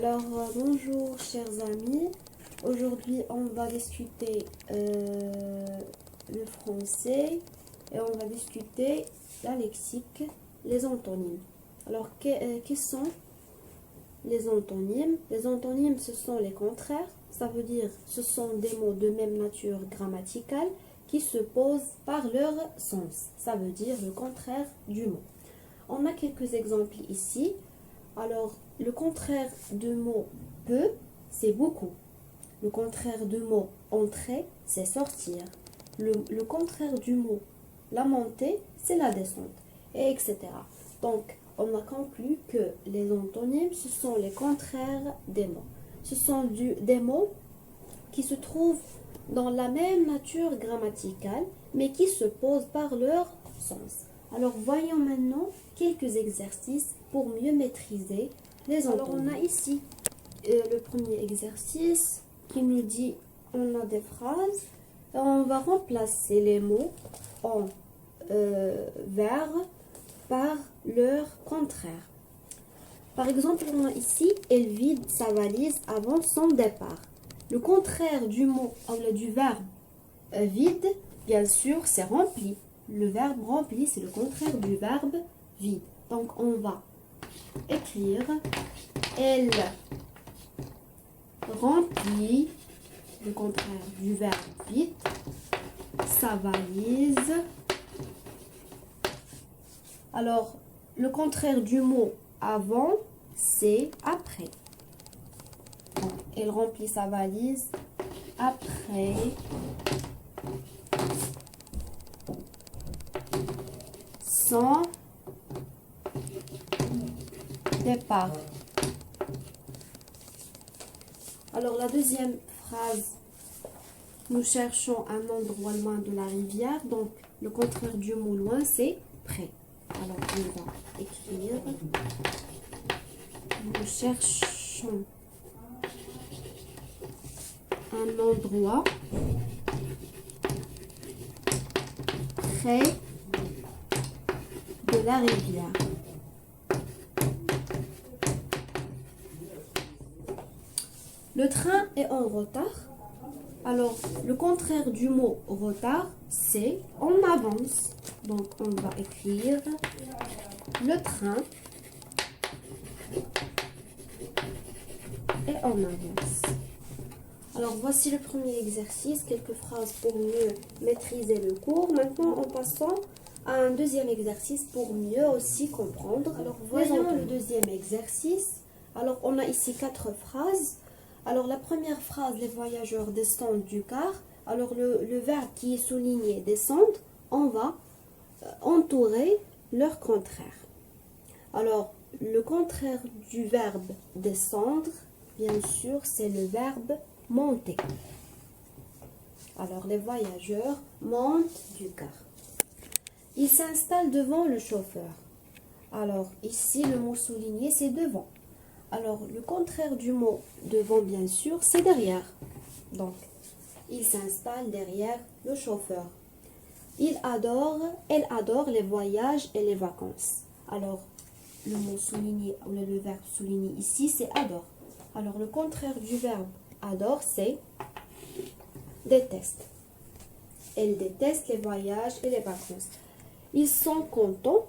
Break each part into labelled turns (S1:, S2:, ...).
S1: Bonjour chers amis, aujourd'hui on va discuter le français et on va discuter la lexique, les antonymes. Quels sont les antonymes? Les antonymes, ce sont les contraires, ça veut dire ce sont des mots de même nature grammaticale qui se posent par leur sens, ça veut dire le contraire du mot. On a quelques exemples ici. Alors, le contraire de mot peu, c'est beaucoup. Le contraire de mot entrer, c'est sortir. Le contraire du mot la montée, c'est la descente, et etc. Donc, on a conclu que les antonymes, ce sont les contraires des mots. Ce sont des mots qui se trouvent dans la même nature grammaticale, mais qui se posent par leur sens. Alors, voyons maintenant quelques exercices pour mieux maîtriser les antonymes. Alors, on a ici le premier exercice qui nous dit, on a des phrases, et on va remplacer les mots en verbes par leur contraire. Par exemple, on a ici, elle vide sa valise avant son départ. Le contraire du mot, du verbe vide, bien sûr, c'est rempli. Le verbe rempli, c'est le contraire du verbe vide. Donc, on va écrire elle remplit, le contraire du verbe vide, sa valise. Alors, le contraire du mot avant, c'est après. Donc, elle remplit sa valise après son départ. Alors, la deuxième phrase, nous cherchons un endroit loin de la rivière. Donc, le contraire du mot loin, c'est près. Alors, on va écrire. Nous cherchons un endroit près de la rivière. Le train est en retard. Alors, le contraire du mot retard, c'est en avance. Donc, on va écrire le train est en avance. Alors, voici le premier exercice, quelques phrases pour mieux maîtriser le cours. Maintenant, en passant à un deuxième exercice pour mieux aussi comprendre. Alors, voyons le deuxième exercice. Alors, on a ici 4 phrases. Alors, la première phrase, les voyageurs descendent du car. Alors, le verbe qui est souligné, descendre, on va entourer leur contraire. Alors, le contraire du verbe descendre, bien sûr, c'est le verbe monter. Alors, les voyageurs montent du car. Ils s'installent devant le chauffeur. Alors, ici, le mot souligné, c'est devant. Alors, le contraire du mot devant, bien sûr, c'est derrière. Donc, il s'installe derrière le chauffeur. Elle adore les voyages et les vacances. Alors, le mot souligné, ou le verbe souligné ici, c'est adore. Alors, le contraire du verbe adore, c'est déteste. Elle déteste les voyages et les vacances. Ils sont contents.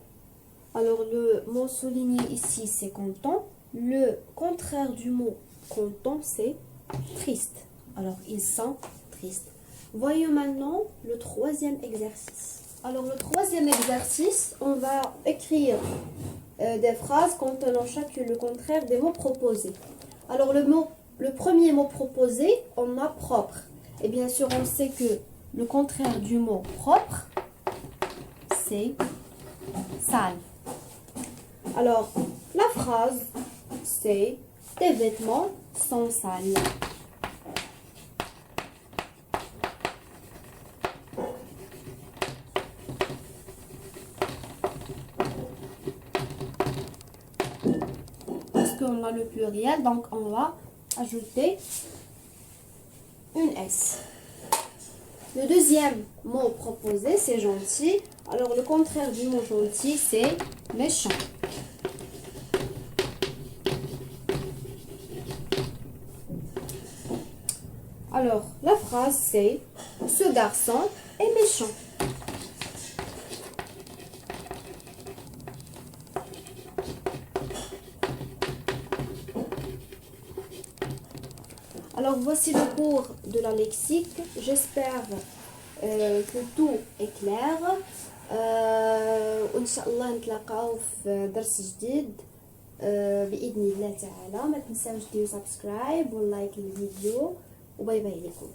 S1: Alors, le mot souligné ici, c'est content. Le contraire du mot content, c'est triste. Alors, ils sont tristes. Voyons maintenant le troisième exercice. Alors, le troisième exercice, on va écrire des phrases contenant chacune le contraire des mots proposés. Alors, le premier mot proposé, on a propre. Et bien sûr, on sait que le contraire du mot propre, c'est sale. Alors, la phrase, c'est tes vêtements sont sales. Parce qu'on a le pluriel, donc on va ajouter une S. Le deuxième mot proposé, c'est gentil. Alors, le contraire du mot gentil, c'est méchant. Alors, la phrase c'est ce garçon est méchant. Alors, voici le cours de la lexique. J'espère que tout est clair. وإن شاء الله نتلاقاو في درس جديد بإذن الله تعالى. ما تنساوش ديروا سبسكرايب ولايك للفيديو وباي باي لكم.